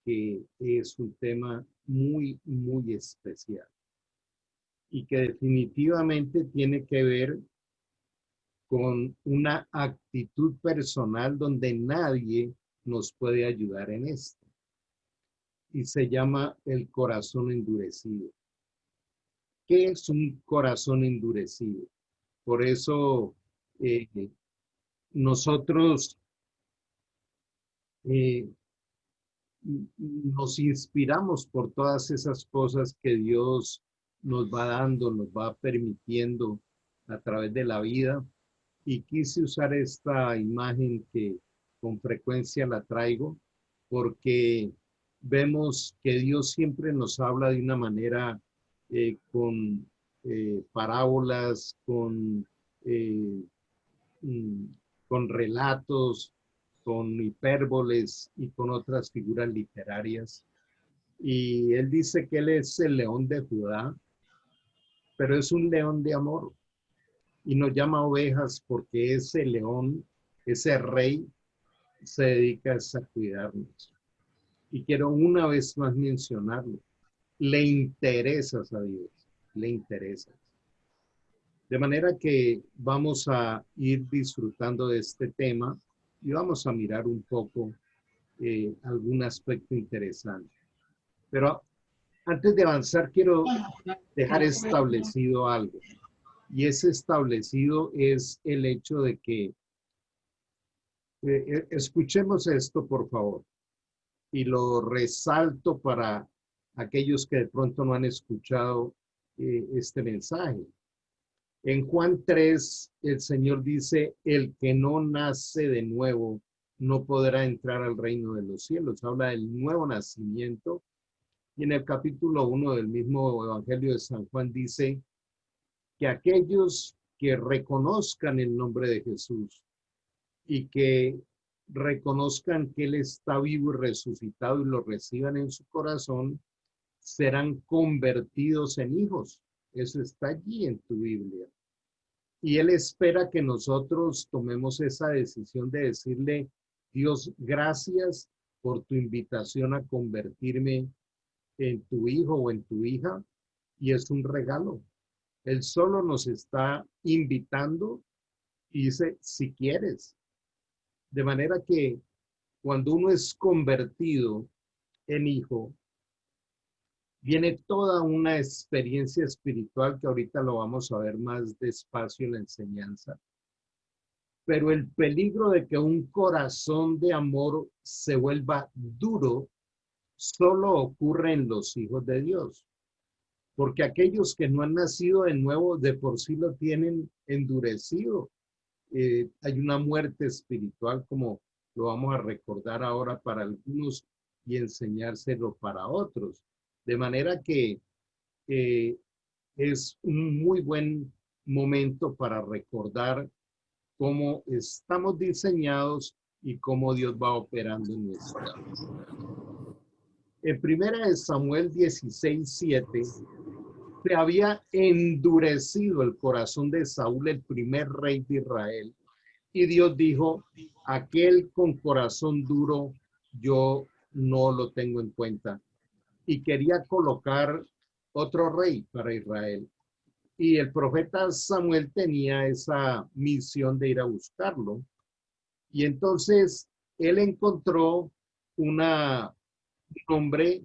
que es un tema muy, muy especial y que definitivamente tiene que ver con una actitud personal donde nadie nos puede ayudar en esto. Y se llama el corazón endurecido. ¿Qué es un corazón endurecido? Por eso eh, nosotros eh, nos inspiramos por todas esas cosas que Dios nos va dando, nos va permitiendo a través de la vida. Y quise usar esta imagen que con frecuencia la traigo porque vemos que Dios siempre nos habla de una manera con parábolas, eh, mm, con relatos, con hipérboles y con otras figuras literarias. Y él dice que él es el león de Judá, pero es un león de amor y nos llama ovejas porque ese león, ese rey, se dedica a cuidarnos. Y quiero una vez más mencionarlo. Le interesas a Dios, le interesas. De manera que vamos a ir disfrutando de este tema y vamos a mirar un poco algún aspecto interesante. Pero antes de avanzar, quiero dejar establecido algo. Y ese establecido es el hecho de que escuchemos esto, por favor, y lo resalto para aquellos que de pronto no han escuchado este mensaje. En Juan 3, el Señor dice, el que no nace de nuevo no podrá entrar al reino de los cielos. Habla del nuevo nacimiento. Y en el capítulo 1 del mismo Evangelio de San Juan dice que aquellos que reconozcan el nombre de Jesús y que reconozcan que Él está vivo y resucitado y lo reciban en su corazón, serán convertidos en hijos. Eso está allí en tu Biblia. Y Él espera que nosotros tomemos esa decisión de decirle, Dios, gracias por tu invitación a convertirme en tu hijo o en tu hija. Y es un regalo. Él solo nos está invitando y dice, si quieres. De manera que cuando uno es convertido en hijo, viene toda una experiencia espiritual que ahorita lo vamos a ver más despacio en la enseñanza. Pero el peligro de que un corazón de amor se vuelva duro solo ocurre en los hijos de Dios. Porque aquellos que no han nacido de nuevo de por sí lo tienen endurecido. Hay una muerte espiritual como lo vamos a recordar ahora para algunos y enseñárselo para otros. De manera que es un muy buen momento para recordar cómo estamos diseñados y cómo Dios va operando en nuestra vida. En primera de Samuel 16:7 se había endurecido el corazón de Saúl, el primer rey de Israel. Y Dios dijo, aquel con corazón duro, yo no lo tengo en cuenta. Y quería colocar otro rey para Israel. Y el profeta Samuel tenía esa misión de ir a buscarlo. Y entonces él encontró un hombre,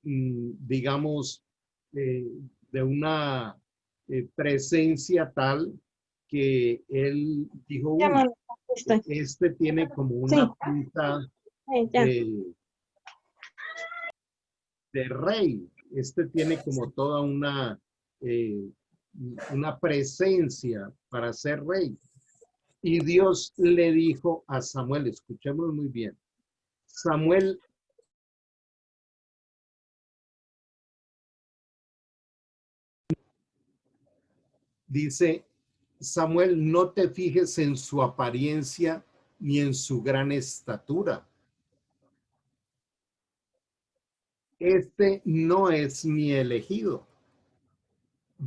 digamos, de una presencia tal que él dijo, uy, este tiene como una pinta de, de rey, este tiene como toda una presencia para ser rey. Y Dios le dijo a Samuel, escuchemos muy bien, Samuel, dice, Samuel, no te fijes en su apariencia ni en su gran estatura. Este no es mi elegido.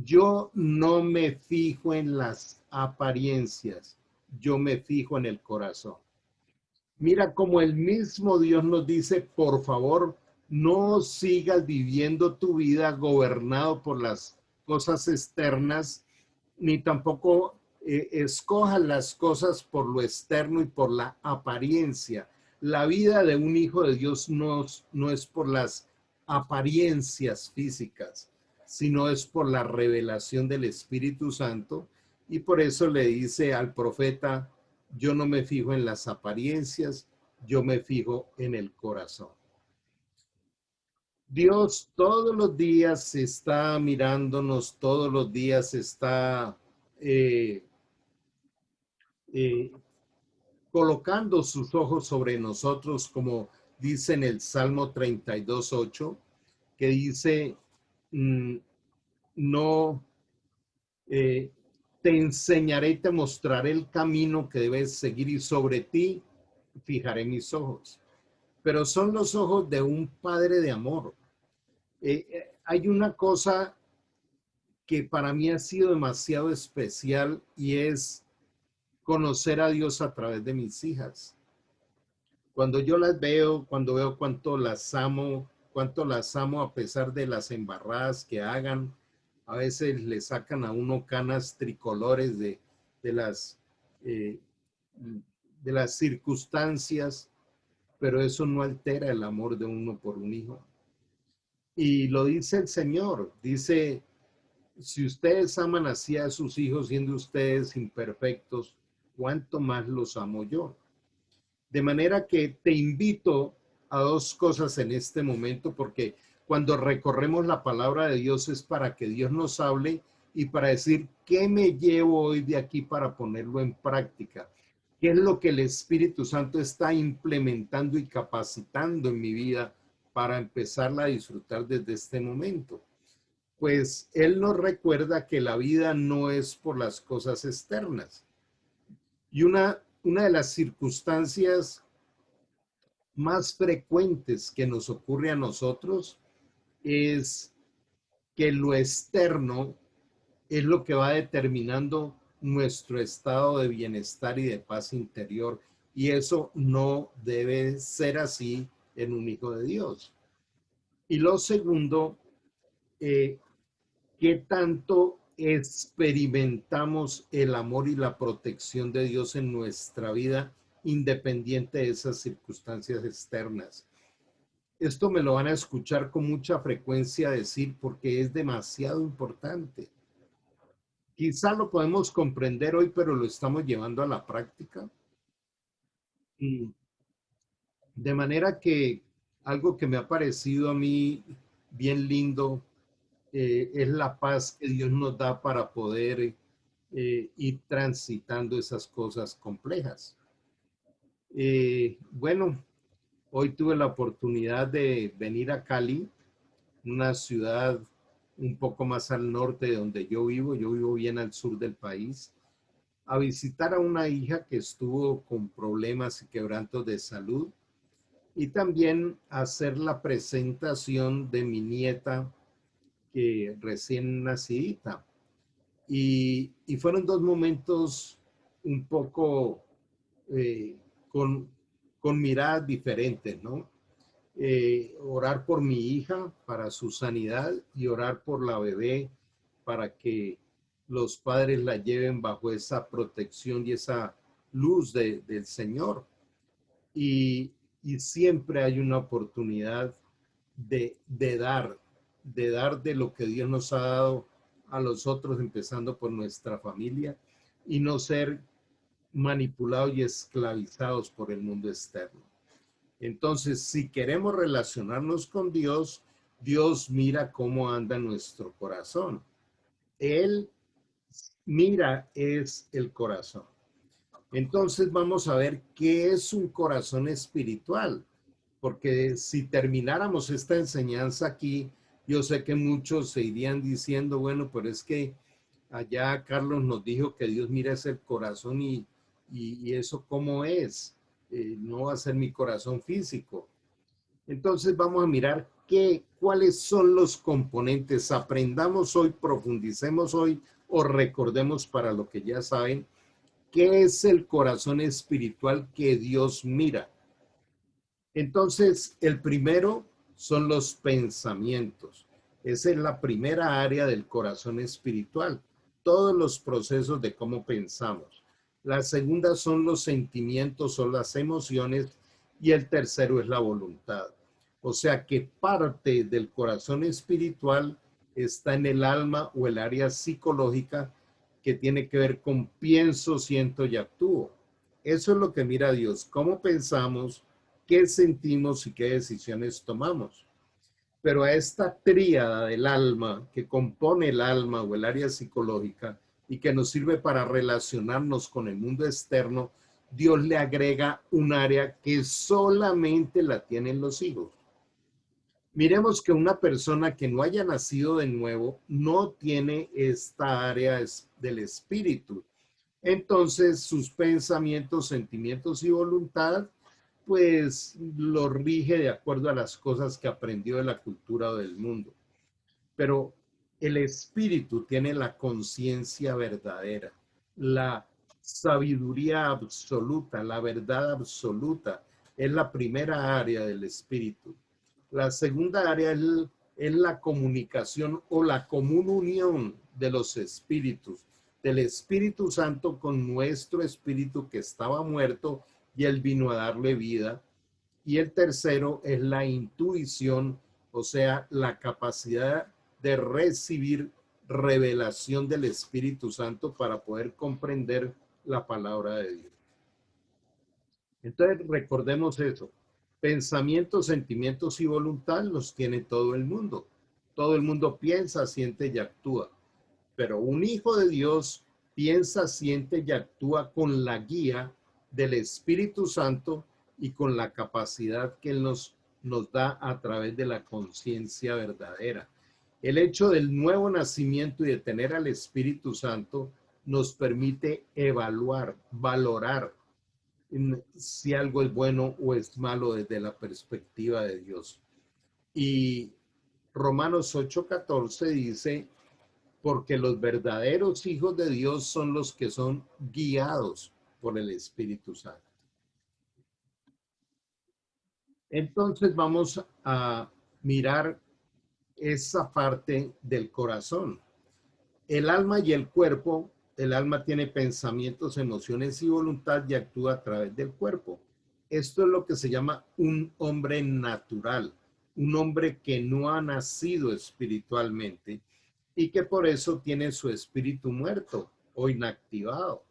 Yo no me fijo en las apariencias, yo me fijo en el corazón. Mira como el mismo Dios nos dice, por favor, no sigas viviendo tu vida gobernado por las cosas externas, ni tampoco escojas las cosas por lo externo y por la apariencia. La vida de un hijo de Dios no es por las apariencias físicas, sino es por la revelación del Espíritu Santo. Y por eso le dice al profeta, yo no me fijo en las apariencias, yo me fijo en el corazón. Dios todos los días está mirándonos, todos los días está eh, eh, colocando sus ojos sobre nosotros, como dice en el Salmo 32:8, que dice, no, eh, te enseñaré y te mostraré el camino que debes seguir y sobre ti fijaré mis ojos. Pero son los ojos de un padre de amor. Hay una cosa que para mí ha sido demasiado especial y es conocer a Dios a través de mis hijas. Cuando yo las veo, cuando veo cuánto las amo a pesar de las embarradas que hagan, a veces le sacan a uno canas tricolores de las, eh, de las circunstancias, pero eso no altera el amor de uno por un hijo. Y lo dice el Señor, dice, si ustedes aman así a sus hijos siendo ustedes imperfectos, ¿cuánto más los amo yo? De manera que te invito a dos cosas en este momento, porque cuando recorremos la palabra de Dios es para que Dios nos hable y para decir, ¿qué me llevo hoy de aquí para ponerlo en práctica? ¿Qué es lo que el Espíritu Santo está implementando y capacitando en mi vida para empezarla a disfrutar desde este momento? Pues Él nos recuerda que la vida no es por las cosas externas. Y una de las circunstancias más frecuentes que nos ocurre a nosotros es que lo externo es lo que va determinando nuestro estado de bienestar y de paz interior. Y eso no debe ser así en un hijo de Dios. Y lo segundo, ¿qué tanto experimentamos el amor y la protección de Dios en nuestra vida, independiente de esas circunstancias externas? Esto me lo van a escuchar con mucha frecuencia decir porque es demasiado importante. Quizá lo podemos comprender hoy, pero lo estamos llevando a la práctica. Y de manera que algo que me ha parecido a mí bien lindo es la paz que Dios nos da para poder ir transitando esas cosas complejas. Bueno, hoy tuve la oportunidad de venir a Cali, una ciudad un poco más al norte de donde yo vivo bien al sur del país, a visitar a una hija que estuvo con problemas y quebrantos de salud y también hacer la presentación de mi nieta que recién nacidita. Y fueron dos momentos un poco eh, con, con miradas diferentes, ¿no? Orar por mi hija para su sanidad y orar por la bebé para que los padres la lleven bajo esa protección y esa luz del Señor. Y, y siempre hay una oportunidad de dar de lo que Dios nos ha dado a los otros, empezando por nuestra familia, y no ser manipulados y esclavizados por el mundo externo. Entonces, si queremos relacionarnos con Dios, Dios mira cómo anda nuestro corazón. Él mira es el corazón. Entonces vamos a ver qué es un corazón espiritual, porque si termináramos esta enseñanza aquí, yo sé que muchos se irían diciendo, bueno, pero es que allá Carlos nos dijo que Dios mira es el corazón y eso cómo es, no va a ser mi corazón físico. Entonces vamos a mirar cuáles son los componentes, aprendamos hoy, profundicemos hoy o recordemos para lo que ya saben ¿qué es el corazón espiritual que Dios mira? Entonces, el primero son los pensamientos. Esa es la primera área del corazón espiritual, todos los procesos de cómo pensamos. La segunda son los sentimientos o las emociones y el tercero es la voluntad. O sea que parte del corazón espiritual está en el alma o el área psicológica que tiene que ver con pienso, siento y actúo. Eso es lo que mira Dios, cómo pensamos, qué sentimos y qué decisiones tomamos. Pero a esta tríada del alma que compone el alma o el área psicológica y que nos sirve para relacionarnos con el mundo externo, Dios le agrega un área que solamente la tienen los hijos. Miremos que una persona que no haya nacido de nuevo no tiene esta área del espíritu. Entonces sus pensamientos, sentimientos y voluntad pues lo rige de acuerdo a las cosas que aprendió de la cultura o del mundo. Pero el espíritu tiene la conciencia verdadera, la sabiduría absoluta, la verdad absoluta. Es la primera área del espíritu. La segunda área es la comunicación o la común unión de los espíritus, del Espíritu Santo con nuestro espíritu que estaba muerto y él vino a darle vida. Y el tercero es la intuición, o sea, la capacidad de recibir revelación del Espíritu Santo para poder comprender la palabra de Dios. Entonces, recordemos eso. Pensamientos, sentimientos y voluntad los tiene todo el mundo. Todo el mundo piensa, siente y actúa. Pero un hijo de Dios piensa, siente y actúa con la guía del Espíritu Santo y con la capacidad que Él nos da a través de la conciencia verdadera. El hecho del nuevo nacimiento y de tener al Espíritu Santo nos permite evaluar, valorar si algo es bueno o es malo desde la perspectiva de Dios. Y Romanos 8:14 dice, porque los verdaderos hijos de Dios son los que son guiados por el Espíritu Santo. Entonces vamos a mirar esa parte del corazón. El alma y el cuerpo, el alma tiene pensamientos, emociones y voluntad y actúa a través del cuerpo. Esto es lo que se llama un hombre natural, un hombre que no ha nacido espiritualmente y que por eso tiene su espíritu muerto o inactivado.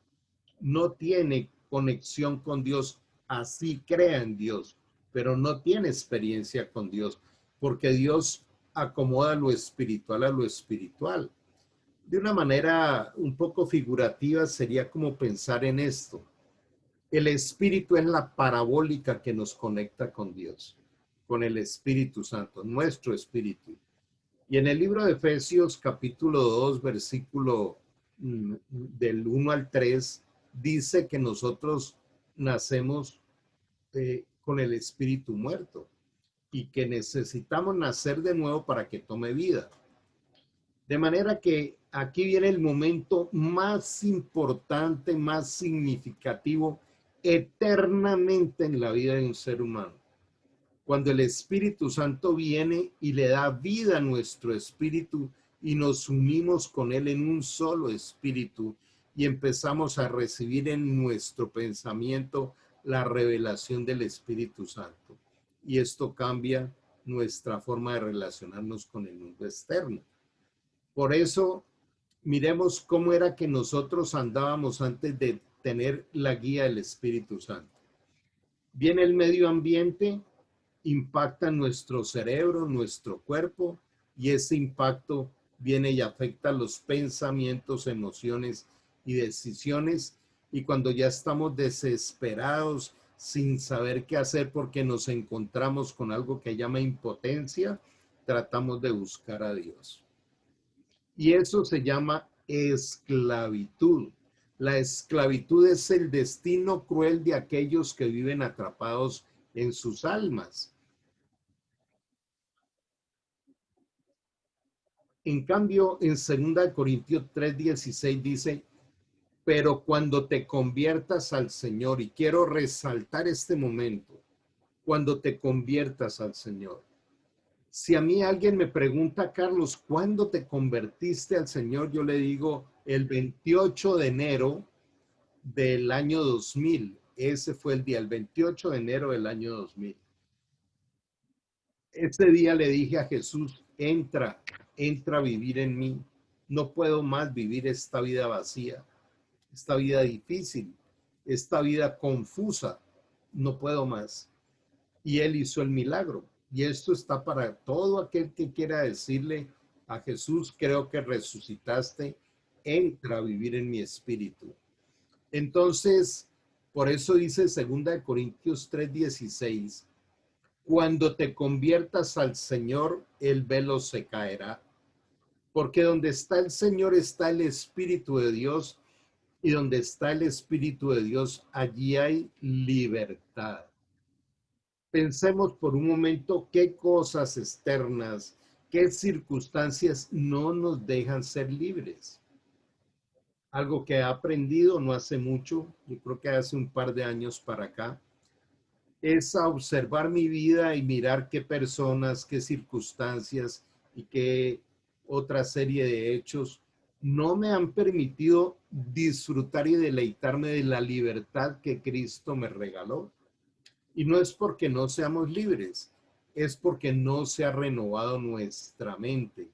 No tiene conexión con Dios, así crea en Dios, pero no tiene experiencia con Dios, porque Dios acomoda lo espiritual a lo espiritual. De una manera un poco figurativa sería como pensar en esto. El espíritu es la parabólica que nos conecta con Dios, con el Espíritu Santo, nuestro espíritu. Y en el libro de Efesios capítulo 2, versículo del 1 al 3, dice que nosotros nacemos con el espíritu muerto y que necesitamos nacer de nuevo para que tome vida. De manera que aquí viene el momento más importante, más significativo eternamente en la vida de un ser humano. Cuando el Espíritu Santo viene y le da vida a nuestro espíritu y nos unimos con él en un solo espíritu y empezamos a recibir en nuestro pensamiento la revelación del Espíritu Santo. Y esto cambia nuestra forma de relacionarnos con el mundo externo. Por eso, miremos cómo era que nosotros andábamos antes de tener la guía del Espíritu Santo. Viene el medio ambiente, impacta nuestro cerebro, nuestro cuerpo, y ese impacto viene y afecta los pensamientos, emociones y decisiones. Y cuando ya estamos desesperados, sin saber qué hacer porque nos encontramos con algo que llama impotencia, tratamos de buscar a Dios. Y eso se llama esclavitud. La esclavitud es el destino cruel de aquellos que viven atrapados en sus almas. En cambio, en 2 Corintios 3:16 dice, Pero cuando te conviertas al Señor, y quiero resaltar este momento, cuando te conviertas al Señor. Si a mí alguien me pregunta, Carlos, ¿cuándo te convertiste al Señor? Yo le digo el 28 de enero del año 2000. Ese fue el día, el 28 de enero del año 2000. Ese día le dije a Jesús, entra, entra a vivir en mí. No puedo más vivir esta vida vacía, esta vida difícil, esta vida confusa. No puedo más. Y él hizo el milagro. Y esto está para todo aquel que quiera decirle a Jesús, creo que resucitaste, entra a vivir en mi espíritu. Entonces, por eso dice 2 Corintios 3:16, cuando te conviertas al Señor, el velo se caerá. Porque donde está el Señor está el Espíritu de Dios, y donde está el Espíritu de Dios, allí hay libertad. Pensemos por un momento qué cosas externas, qué circunstancias no nos dejan ser libres. Algo que he aprendido no hace mucho, yo creo que hace un par de años para acá, es a observar mi vida y mirar qué personas, qué circunstancias y qué otra serie de hechos no me han permitido disfrutar y deleitarme de la libertad que Cristo me regaló. Y no es porque no seamos libres, es porque no se ha renovado nuestra mente.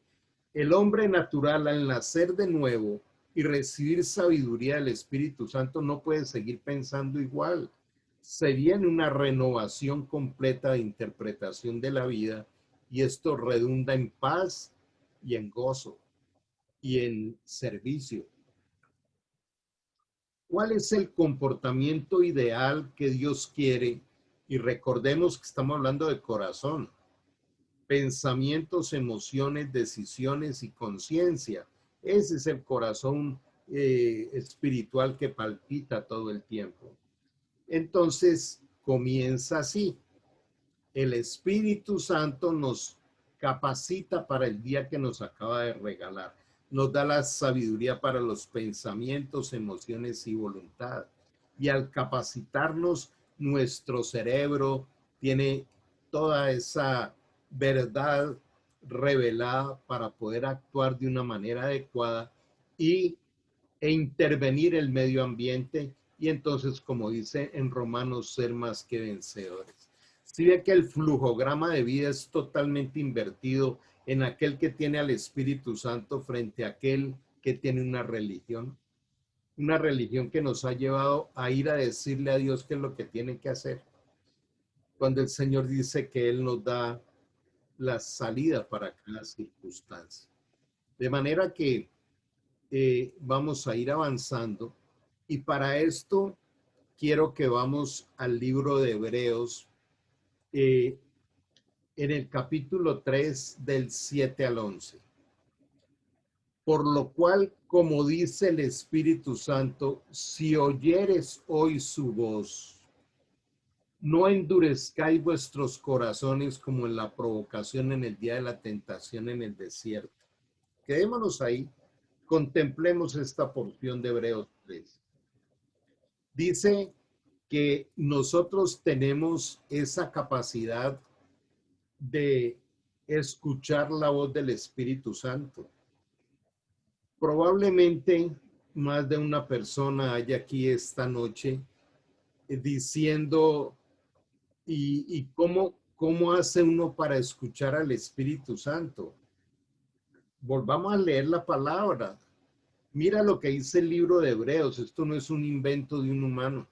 El hombre natural, al nacer de nuevo y recibir sabiduría del Espíritu Santo, no puede seguir pensando igual. Se viene una renovación completa de interpretación de la vida, y esto redunda en paz y en gozo y en servicio. ¿Cuál es el comportamiento ideal que Dios quiere? Y recordemos que estamos hablando de corazón, pensamientos, emociones, decisiones y conciencia. Ese es el corazón espiritual que palpita todo el tiempo. Entonces, comienza así. El Espíritu Santo nos capacita para el día que nos acaba de regalar. Nos da la sabiduría para los pensamientos, emociones y voluntad. Y al capacitarnos, nuestro cerebro tiene toda esa verdad revelada para poder actuar de una manera adecuada y, intervenir el medio ambiente, y entonces, como dice en Romanos, ser más que vencedores. Si ve que el flujograma de vida es totalmente invertido en aquel que tiene al Espíritu Santo frente a aquel que tiene una religión que nos ha llevado a ir a decirle a Dios qué es lo que tiene que hacer, cuando el Señor dice que Él nos da la salida para cada circunstancia. De manera que vamos a ir avanzando, y para esto quiero que vamos al libro de Hebreos, en el capítulo 3 del 7 al 11. Por lo cual, como dice el Espíritu Santo, si oyeres hoy su voz, no endurezcáis vuestros corazones como en la provocación en el día de la tentación en el desierto. Quedémonos ahí, contemplemos esta porción de Hebreos 3. Dice que nosotros tenemos esa capacidad de escuchar la voz del Espíritu Santo. Probablemente más de una persona haya aquí esta noche diciendo, ¿y cómo hace uno para escuchar al Espíritu Santo? Volvamos a leer la palabra. Mira lo que dice el libro de Hebreos. Esto no es un invento de un humano.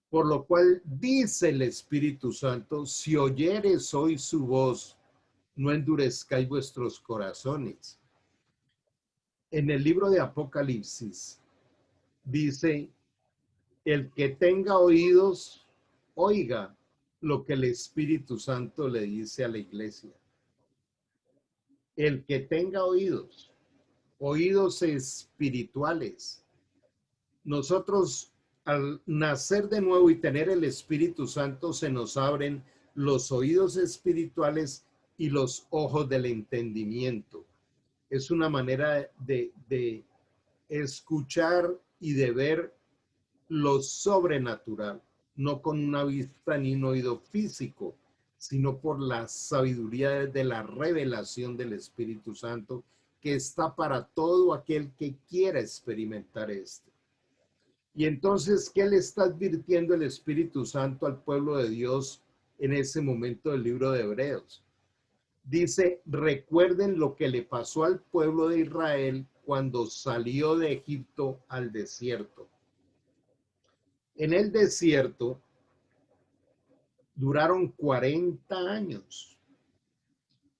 Por lo cual dice el Espíritu Santo, si oyeres hoy su voz, no endurezcáis vuestros corazones. En el libro de Apocalipsis dice, el que tenga oídos, oiga lo que el Espíritu Santo le dice a la iglesia. El que tenga oídos, oídos espirituales. Nosotros, al nacer de nuevo y tener el Espíritu Santo, se nos abren los oídos espirituales y los ojos del entendimiento. Es una manera de escuchar y de ver lo sobrenatural, no con una vista ni un oído físico, sino por la sabiduría de la revelación del Espíritu Santo que está para todo aquel que quiera experimentar esto. Y entonces, ¿qué le está advirtiendo el Espíritu Santo al pueblo de Dios en ese momento del libro de Hebreos? Dice, recuerden lo que le pasó al pueblo de Israel cuando salió de Egipto al desierto. En el desierto duraron 40 años,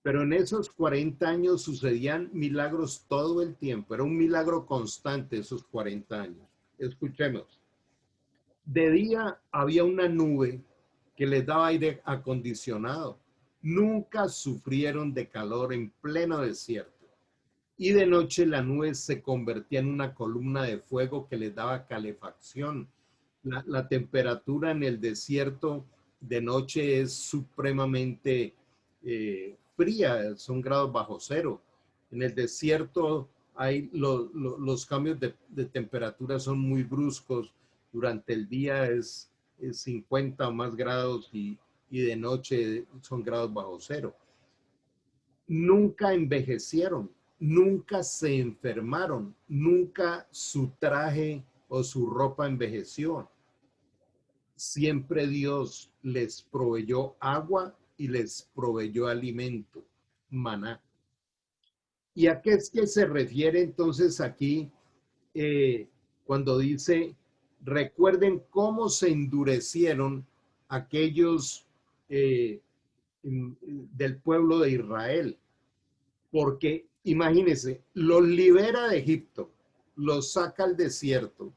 pero en esos 40 años sucedían milagros todo el tiempo. Era un milagro constante esos 40 años. Escuchemos. De día había una nube que les daba aire acondicionado. Nunca sufrieron de calor en pleno desierto. Y de noche la nube se convertía en una columna de fuego que les daba calefacción. La temperatura en el desierto de noche es supremamente fría, son grados bajo cero. En el desierto hay los cambios de temperatura son muy bruscos. Durante el día es 50 o más grados y de noche son grados bajo cero. Nunca envejecieron, nunca se enfermaron, nunca su traje o su ropa envejeció. Siempre Dios les proveyó agua y les proveyó alimento, maná. ¿Y a qué es que se refiere entonces aquí cuando dice, recuerden cómo se endurecieron aquellos del pueblo de Israel? Porque imagínense, los libera de Egipto, los saca al desierto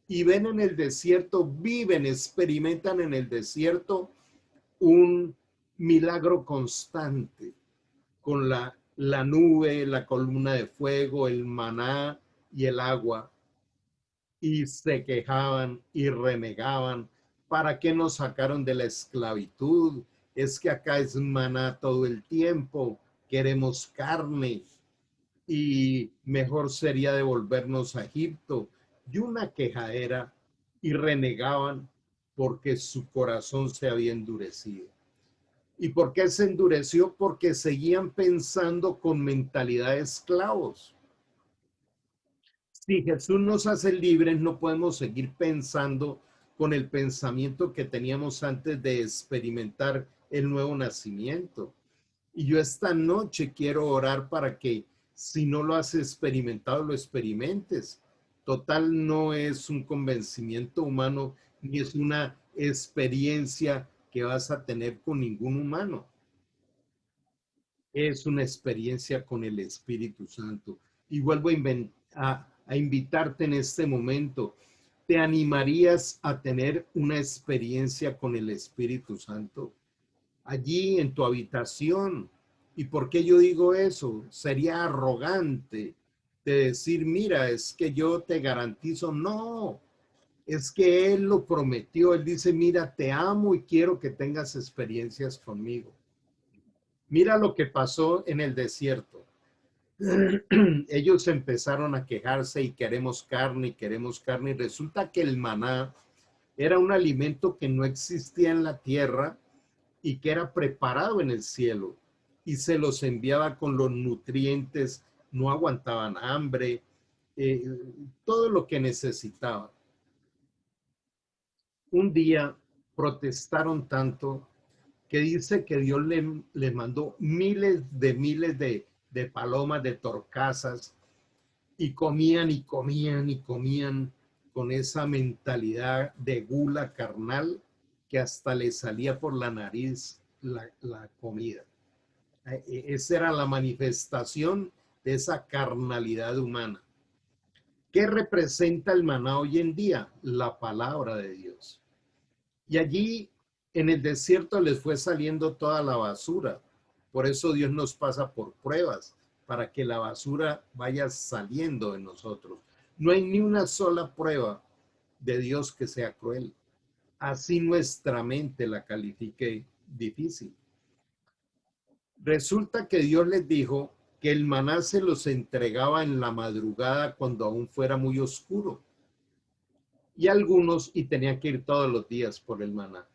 y ven en el desierto, viven, experimentan en el desierto un milagro constante con la nube, la columna de fuego, el maná y el agua. Y se quejaban y renegaban. ¿Para qué nos sacaron de la esclavitud? Es que acá es maná todo el tiempo, queremos carne y mejor sería devolvernos a Egipto. Y una quejadera y renegaban porque su corazón se había endurecido. ¿Y por qué se endureció? Porque seguían pensando con mentalidad de esclavos. Si Jesús nos hace libres, no podemos seguir pensando con el pensamiento que teníamos antes de experimentar el nuevo nacimiento. Y yo esta noche quiero orar para que si no lo has experimentado, lo experimentes. Total, no es un convencimiento humano ni es una experiencia que vas a tener con ningún humano. Es una experiencia con el Espíritu Santo. Y vuelvo a invitarte en este momento. ¿Te animarías a tener una experiencia con el Espíritu Santo? Allí en tu habitación. ¿Y por qué yo digo eso? Sería arrogante de decir, mira, es que yo te garantizo. No, es que Él lo prometió. Él dice, mira, te amo y quiero que tengas experiencias conmigo. Mira lo que pasó en el desierto. Ellos empezaron a quejarse y queremos carne y queremos carne. Y resulta que el maná era un alimento que no existía en la tierra y que era preparado en el cielo y se los enviaba con los nutrientes, no aguantaban hambre, eh, todo lo que necesitaban. Un día protestaron tanto que dice que Dios le mandó miles de palomas, de torcasas, y comían y comían y comían con esa mentalidad de gula carnal que hasta le salía por la nariz la comida. Esa era la manifestación de esa carnalidad humana. ¿Qué representa el maná hoy en día? La palabra de Dios. Y allí en el desierto les fue saliendo toda la basura. Por eso Dios nos pasa por pruebas, para que la basura vaya saliendo de nosotros. No hay ni una sola prueba de Dios que sea cruel. Así nuestra mente la califique difícil. Resulta que Dios les dijo que el maná se los entregaba en la madrugada cuando aún fuera muy oscuro. y algunos, y tenían que ir todos los días por el maná.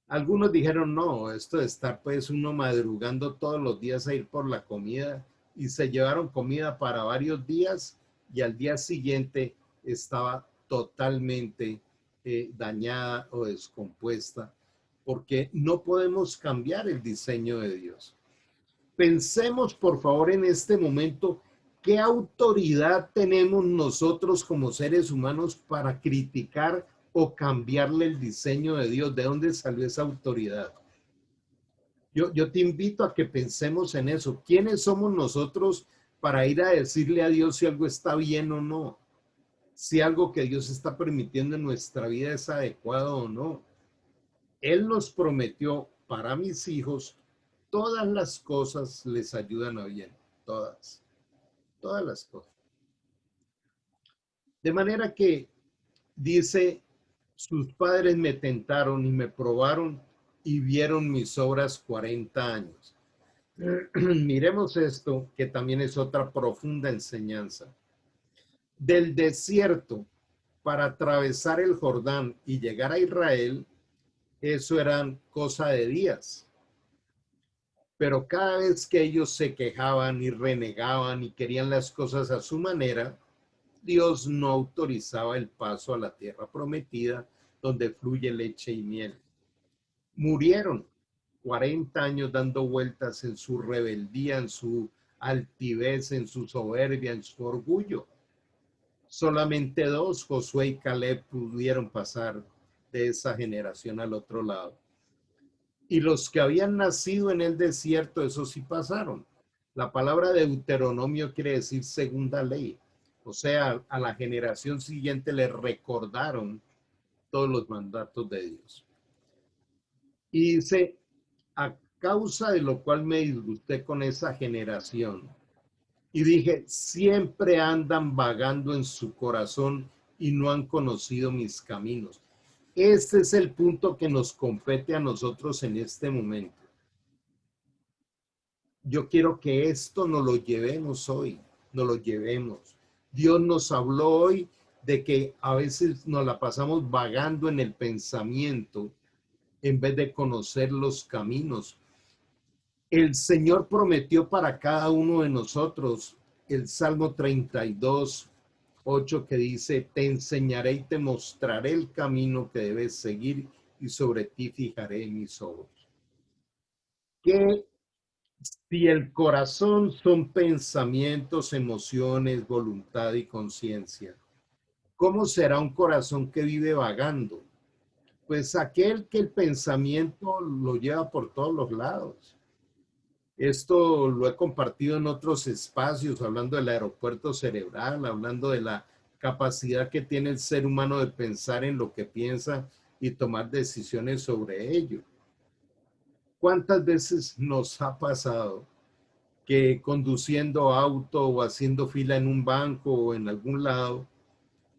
Algunos dijeron, no, esto de estar pues uno madrugando todos los días a ir por la comida, y se llevaron comida para varios días y al día siguiente estaba totalmente dañada o descompuesta, porque no podemos cambiar el diseño de Dios. Pensemos por favor en este momento qué autoridad tenemos nosotros como seres humanos para criticar o cambiarle el diseño de Dios. ¿De dónde salió esa autoridad? Yo te invito a que pensemos en eso. ¿Quiénes somos nosotros para ir a decirle a Dios si algo está bien o no? Si algo que Dios está permitiendo en nuestra vida es adecuado o no. Él nos prometió, para mis hijos, todas las cosas les ayudan a bien. Todas las cosas. De manera que dice, sus padres me tentaron y me probaron y vieron mis obras 40 años. Miremos esto, que también es otra profunda enseñanza. Del desierto para atravesar el Jordán y llegar a Israel, eso eran cosa de días. Pero cada vez que ellos se quejaban y renegaban y querían las cosas a su manera, Dios no autorizaba el paso a la tierra prometida donde fluye leche y miel. Murieron 40 años dando vueltas en su rebeldía, en su altivez, en su soberbia, en su orgullo. Solamente dos, Josué y Caleb, pudieron pasar de esa generación al otro lado. Y los que habían nacido en el desierto, esos sí pasaron. La palabra Deuteronomio quiere decir segunda ley. O sea, a la generación siguiente le recordaron todos los mandatos de Dios. Y dice, a causa de lo cual me disgusté con esa generación. Y dije, siempre andan vagando en su corazón y no han conocido mis caminos. Este es el punto que nos compete a nosotros en este momento. Yo quiero que esto nos lo llevemos hoy, nos lo llevemos. Dios nos habló hoy de que a veces nos la pasamos vagando en el pensamiento en vez de conocer los caminos. El Señor prometió para cada uno de nosotros el Salmo 32, 8, que dice, te enseñaré y te mostraré el camino que debes seguir y sobre ti fijaré mis ojos. Que si el corazón son pensamientos, emociones, voluntad y conciencia, ¿cómo será un corazón que vive vagando? Pues aquel que el pensamiento lo lleva por todos los lados. Esto lo he compartido en otros espacios, hablando del aeropuerto cerebral, hablando de la capacidad que tiene el ser humano de pensar en lo que piensa y tomar decisiones sobre ello. ¿Cuántas veces nos ha pasado que conduciendo auto o haciendo fila en un banco o en algún lado,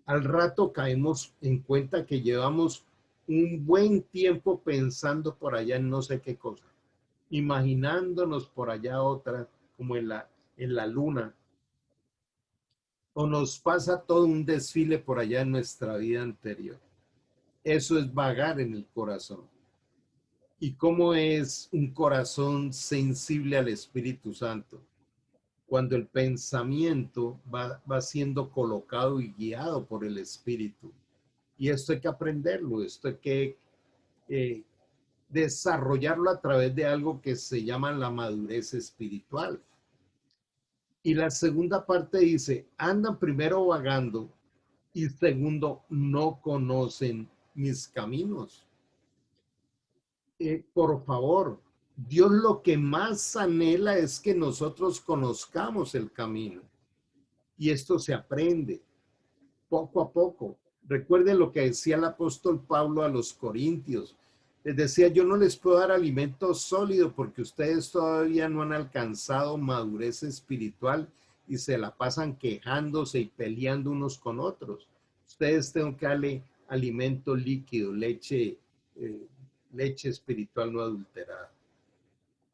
al rato caemos en cuenta que llevamos un buen tiempo pensando por allá en no sé qué cosa, imaginándonos por allá otra, como en la luna, o nos pasa todo un desfile por allá en nuestra vida anterior? Eso es vagar en el corazón. ¿Y cómo es un corazón sensible al Espíritu Santo? Cuando el pensamiento va siendo colocado y guiado por el Espíritu. Y esto hay que aprenderlo, esto hay que eh, desarrollarlo a través de algo que se llama la madurez espiritual. Y la segunda parte dice, andan primero vagando y segundo, no conocen mis caminos. Por favor, Dios lo que más anhela es que nosotros conozcamos el camino. Y esto se aprende poco a poco. Recuerden lo que decía el apóstol Pablo a los Corintios. Les decía, yo no les puedo dar alimento sólido porque ustedes todavía no han alcanzado madurez espiritual y se la pasan quejándose y peleando unos con otros. Ustedes tienen que darle alimento líquido, leche espiritual no adulterada.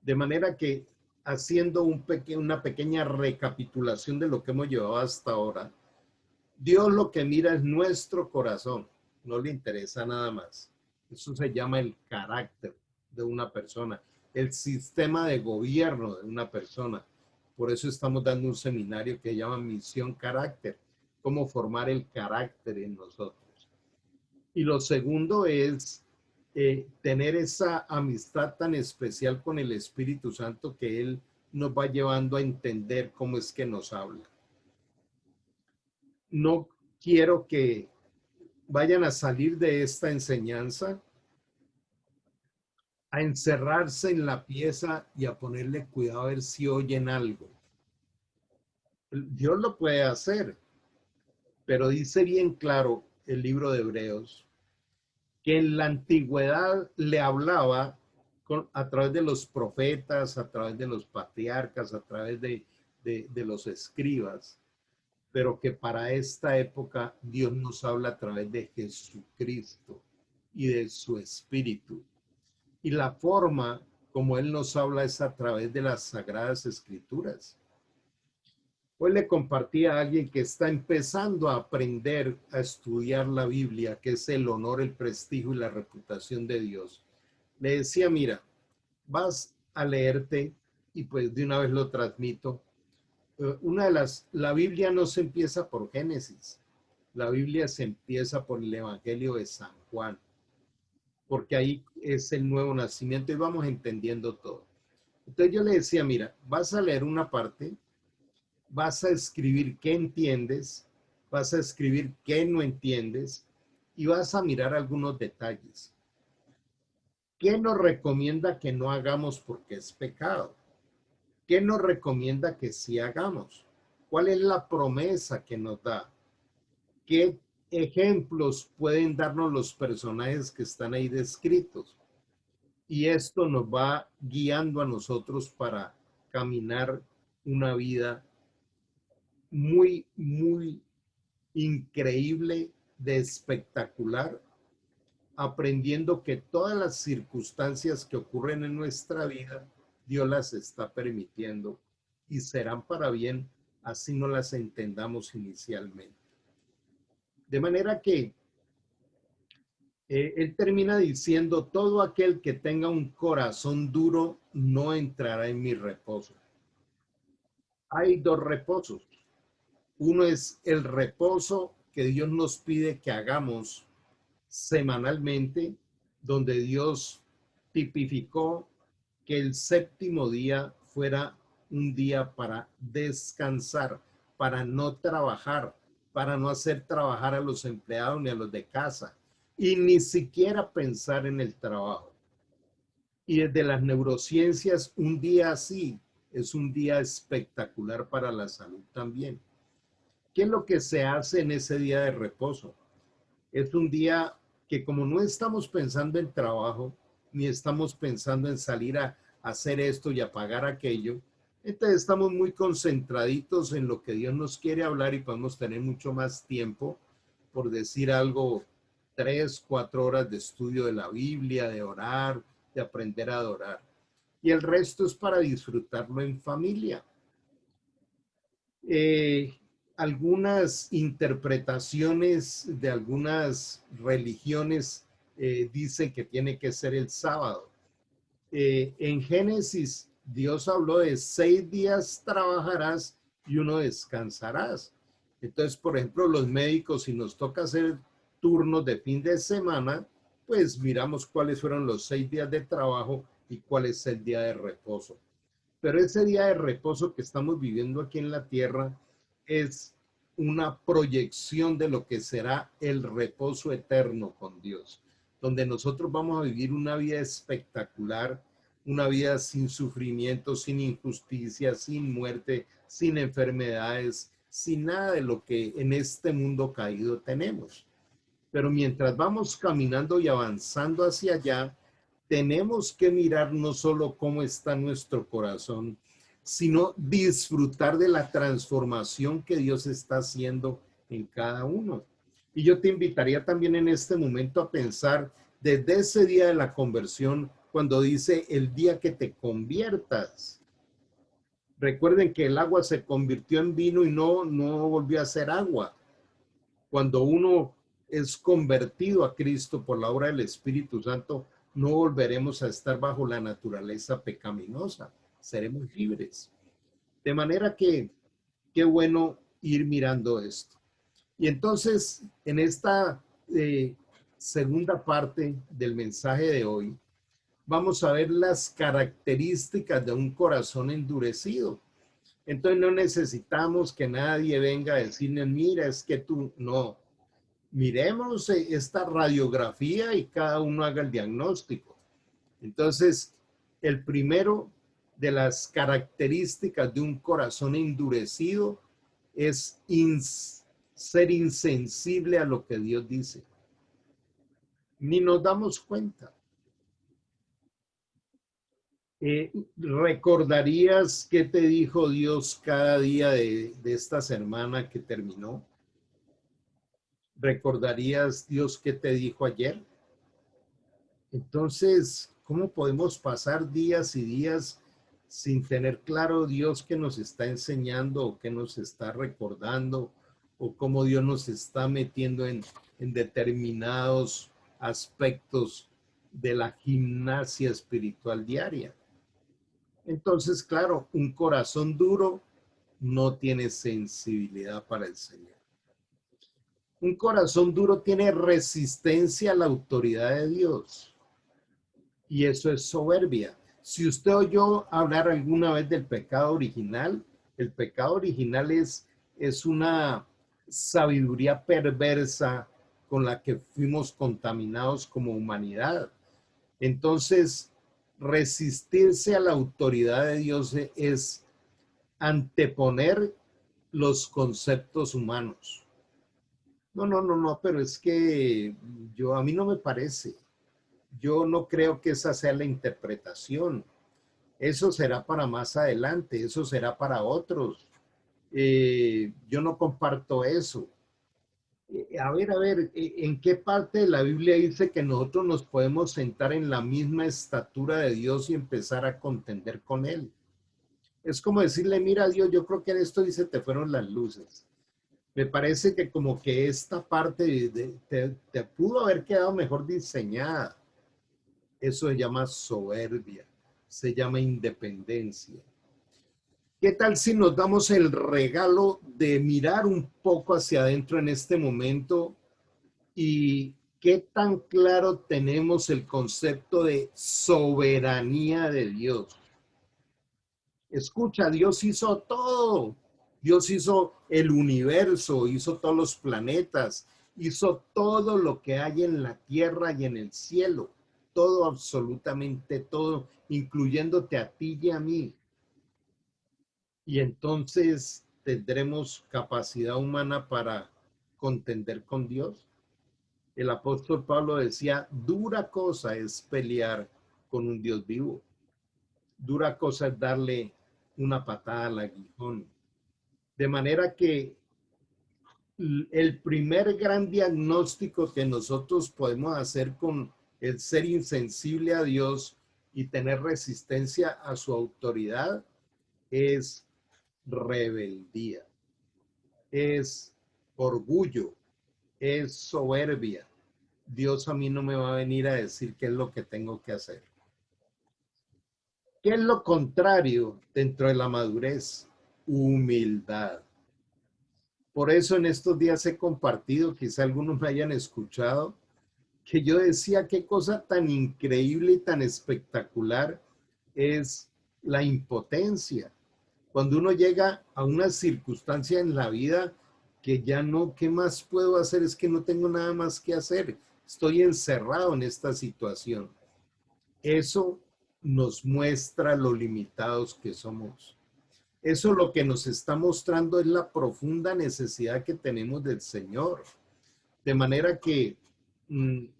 De manera que, haciendo una pequeña recapitulación de lo que hemos llevado hasta ahora, Dios lo que mira es nuestro corazón, no le interesa nada más. Eso se llama el carácter de una persona, el sistema de gobierno de una persona. Por eso estamos dando un seminario que se llama Misión Carácter, cómo formar el carácter en nosotros. Y lo segundo es tener esa amistad tan especial con el Espíritu Santo que Él nos va llevando a entender cómo es que nos habla. No quiero que vayan a salir de esta enseñanza a encerrarse en la pieza y a ponerle cuidado a ver si oyen algo. Dios lo puede hacer, pero dice bien claro el libro de Hebreos que en la antigüedad le hablaba a través de los profetas, a través de los patriarcas, a través de los escribas, pero que para esta época Dios nos habla a través de Jesucristo y de su Espíritu. Y la forma como Él nos habla es a través de las Sagradas Escrituras. Hoy le compartí a alguien que está empezando a aprender a estudiar la Biblia, que es el honor, el prestigio y la reputación de Dios. Le decía, mira, vas a leerte, y pues de una vez lo transmito, la Biblia no se empieza por Génesis, la Biblia se empieza por el Evangelio de San Juan, porque ahí es el nuevo nacimiento y vamos entendiendo todo. Entonces yo le decía, mira, vas a leer una parte, vas a escribir qué entiendes, vas a escribir qué no entiendes y vas a mirar algunos detalles. ¿Qué nos recomienda que no hagamos porque es pecado? ¿Qué nos recomienda que sí hagamos? ¿Cuál es la promesa que nos da? ¿Qué ejemplos pueden darnos los personajes que están ahí descritos? Y esto nos va guiando a nosotros para caminar una vida muy, muy increíble, de espectacular, aprendiendo que todas las circunstancias que ocurren en nuestra vida, Dios las está permitiendo y serán para bien, así no las entendamos inicialmente. De manera que él termina diciendo, todo aquel que tenga un corazón duro no entrará en mi reposo. Hay dos reposos. Uno es el reposo que Dios nos pide que hagamos semanalmente, donde Dios tipificó que el séptimo día fuera un día para descansar, para no trabajar, para no hacer trabajar a los empleados ni a los de casa, y ni siquiera pensar en el trabajo. Y desde las neurociencias, un día así es un día espectacular para la salud también. ¿Qué es lo que se hace en ese día de reposo? Es un día que como no estamos pensando en trabajo, ni estamos pensando en salir a hacer esto y a pagar aquello, entonces estamos muy concentraditos en lo que Dios nos quiere hablar y podemos tener mucho más tiempo, por decir algo, 3, 4 horas de estudio de la Biblia, de orar, de aprender a adorar. Y el resto es para disfrutarlo en familia. Algunas interpretaciones de algunas religiones dicen que tiene que ser el sábado. En Génesis, Dios habló de 6 días trabajarás y 1 descansarás. Entonces, por ejemplo, los médicos, si nos toca hacer turnos de fin de semana, pues miramos cuáles fueron los 6 días de trabajo y cuál es el día de reposo. Pero ese día de reposo que estamos viviendo aquí en la tierra es una proyección de lo que será el reposo eterno con Dios, donde nosotros vamos a vivir una vida espectacular, una vida sin sufrimiento, sin injusticia, sin muerte, sin enfermedades, sin nada de lo que en este mundo caído tenemos. Pero mientras vamos caminando y avanzando hacia allá, tenemos que mirar no solo cómo está nuestro corazón, sino disfrutar de la transformación que Dios está haciendo en cada uno. Y yo te invitaría también en este momento a pensar desde ese día de la conversión, cuando dice el día que te conviertas. Recuerden que el agua se convirtió en vino y no volvió a ser agua. Cuando uno es convertido a Cristo por la obra del Espíritu Santo, no volveremos a estar bajo la naturaleza pecaminosa, seremos libres. De manera que, qué bueno ir mirando esto. Y entonces, en esta segunda parte del mensaje de hoy, vamos a ver las características de un corazón endurecido. Entonces no necesitamos que nadie venga a decirle, mira, es que tú no. Miremos esta radiografía y cada uno haga el diagnóstico. Entonces, el primero de las características de un corazón endurecido es ser insensible a lo que Dios dice. Ni nos damos cuenta. ¿Recordarías qué te dijo Dios cada día de esta semana que terminó? ¿Recordarías Dios qué te dijo ayer? Entonces, ¿cómo podemos pasar días y días sin tener claro Dios qué nos está enseñando o qué nos está recordando o cómo Dios nos está metiendo en determinados aspectos de la gimnasia espiritual diaria? Entonces, claro, un corazón duro no tiene sensibilidad para el Señor. Un corazón duro tiene resistencia a la autoridad de Dios. Y eso es soberbia. Si usted oyó hablar alguna vez del pecado original, el pecado original es una sabiduría perversa con la que fuimos contaminados como humanidad. Entonces, resistirse a la autoridad de Dios es anteponer los conceptos humanos. No, pero es que a mí no me parece. Yo no creo que esa sea la interpretación. Eso será para más adelante, eso será para otros. Yo no comparto eso. A ver, ¿en qué parte de la Biblia dice que nosotros nos podemos sentar en la misma estatura de Dios y empezar a contender con Él? Es como decirle, mira Dios, yo creo que en esto dice te fueron las luces. Me parece que como que esta parte te pudo haber quedado mejor diseñada. Eso se llama soberbia, se llama independencia. ¿Qué tal si nos damos el regalo de mirar un poco hacia adentro en este momento y qué tan claro tenemos el concepto de soberanía de Dios? Escucha, Dios hizo todo. Dios hizo el universo, hizo todos los planetas, hizo todo lo que hay en la tierra y en el cielo. Todo, absolutamente todo, incluyéndote a ti y a mí. Y entonces tendremos capacidad humana para contender con Dios. El apóstol Pablo decía, dura cosa es pelear con un Dios vivo. Dura cosa es darle una patada al aguijón. De manera que el primer gran diagnóstico que nosotros podemos hacer con el ser insensible a Dios y tener resistencia a su autoridad es rebeldía, es orgullo, es soberbia. Dios a mí no me va a venir a decir qué es lo que tengo que hacer. ¿Qué es lo contrario dentro de la madurez? Humildad. Por eso en estos días he compartido, quizá algunos me hayan escuchado, que yo decía qué cosa tan increíble y tan espectacular es la impotencia. Cuando uno llega a una circunstancia en la vida que ya no, ¿qué más puedo hacer? Es que no tengo nada más que hacer. Estoy encerrado en esta situación. Eso nos muestra lo limitados que somos. Eso lo que nos está mostrando es la profunda necesidad que tenemos del Señor. De manera que en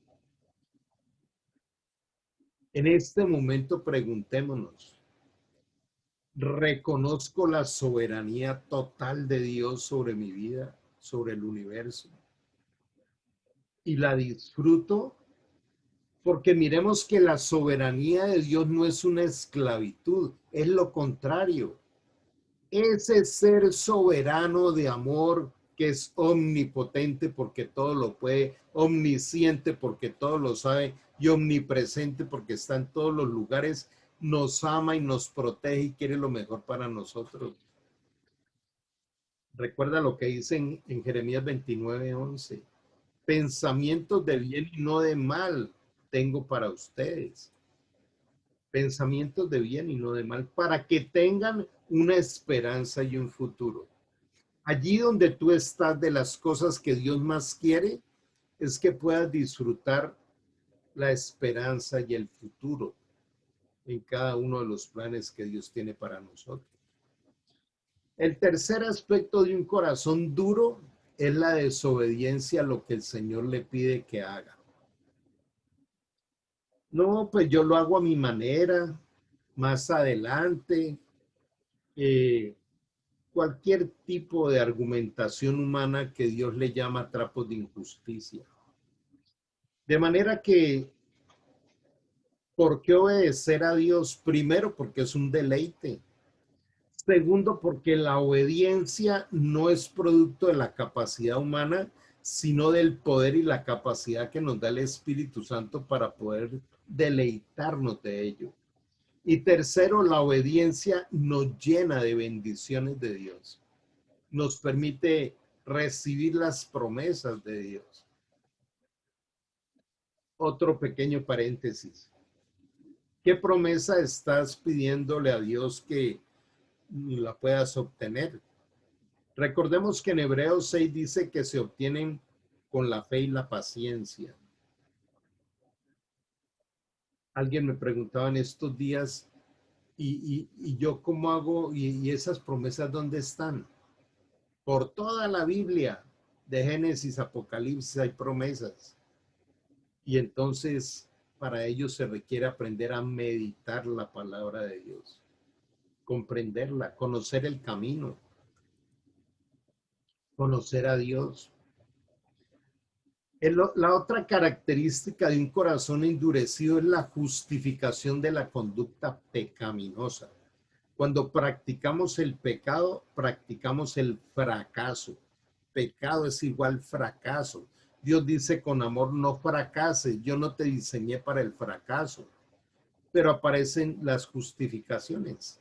este momento preguntémonos, ¿reconozco la soberanía total de Dios sobre mi vida, sobre el universo? ¿Y la disfruto? Porque miremos que la soberanía de Dios no es una esclavitud, es lo contrario. Ese ser soberano de amor porque es omnipotente, porque todo lo puede, omnisciente, porque todo lo sabe, y omnipresente, porque está en todos los lugares, nos ama y nos protege y quiere lo mejor para nosotros. Recuerda lo que dice en Jeremías 29:11. Pensamientos de bien y no de mal tengo para ustedes. Pensamientos de bien y no de mal, para que tengan una esperanza y un futuro. Allí donde tú estás, de las cosas que Dios más quiere, es que puedas disfrutar la esperanza y el futuro en cada uno de los planes que Dios tiene para nosotros. El tercer aspecto de un corazón duro es la desobediencia a lo que el Señor le pide que haga. No, pues yo lo hago a mi manera, más adelante, eh, cualquier tipo de argumentación humana que Dios le llama trapos de injusticia. De manera que, ¿por qué obedecer a Dios? Primero, porque es un deleite. Segundo, porque la obediencia no es producto de la capacidad humana, sino del poder y la capacidad que nos da el Espíritu Santo para poder deleitarnos de ello. Y tercero, la obediencia nos llena de bendiciones de Dios. Nos permite recibir las promesas de Dios. Otro pequeño paréntesis. ¿Qué promesa estás pidiéndole a Dios que la puedas obtener? Recordemos que en Hebreos 6 dice que se obtienen con la fe y la paciencia. Alguien me preguntaba en estos días, ¿y yo cómo hago? ¿Y esas promesas dónde están? Por toda la Biblia, de Génesis, Apocalipsis, hay promesas. Y entonces, para ello se requiere aprender a meditar la palabra de Dios, comprenderla, conocer el camino, conocer a Dios. La otra característica de un corazón endurecido es la justificación de la conducta pecaminosa. Cuando practicamos el pecado, practicamos el fracaso. Pecado es igual fracaso. Dios dice con amor, no fracases, yo no te diseñé para el fracaso. Pero aparecen las justificaciones.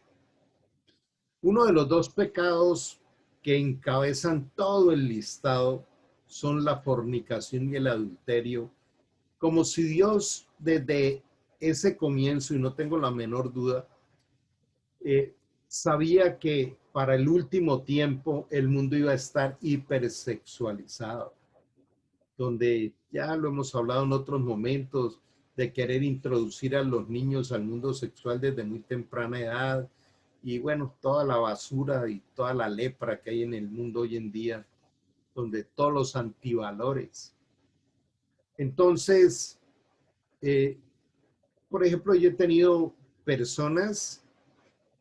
Uno de los dos pecados que encabezan todo el listado son la fornicación y el adulterio, como si Dios desde ese comienzo, y no tengo la menor duda, sabía que para el último tiempo el mundo iba a estar hipersexualizado, donde ya lo hemos hablado en otros momentos, de querer introducir a los niños al mundo sexual desde muy temprana edad, y bueno, toda la basura y toda la lepra que hay en el mundo hoy en día, donde todos los antivalores. Entonces, eh, por ejemplo, yo he tenido personas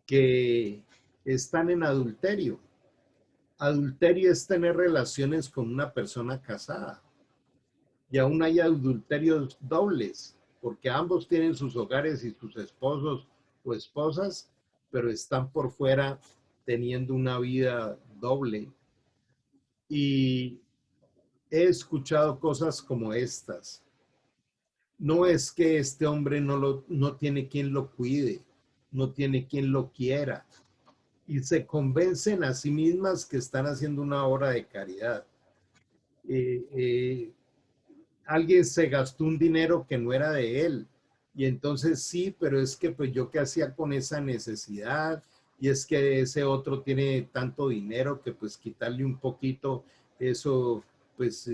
que están en adulterio. Adulterio es tener relaciones con una persona casada. Y aún hay adulterios dobles, porque ambos tienen sus hogares y sus esposos o esposas, pero están por fuera teniendo una vida doble. Y he escuchado cosas como estas. No es que este hombre no tiene quien lo cuide, no tiene quien lo quiera. Y se convencen a sí mismas que están haciendo una obra de caridad. Eh, eh, Alguien se gastó un dinero que no era de él. Y entonces sí, pero es que pues yo qué hacía con esa necesidad, y es que ese otro tiene tanto dinero que pues quitarle un poquito, eso pues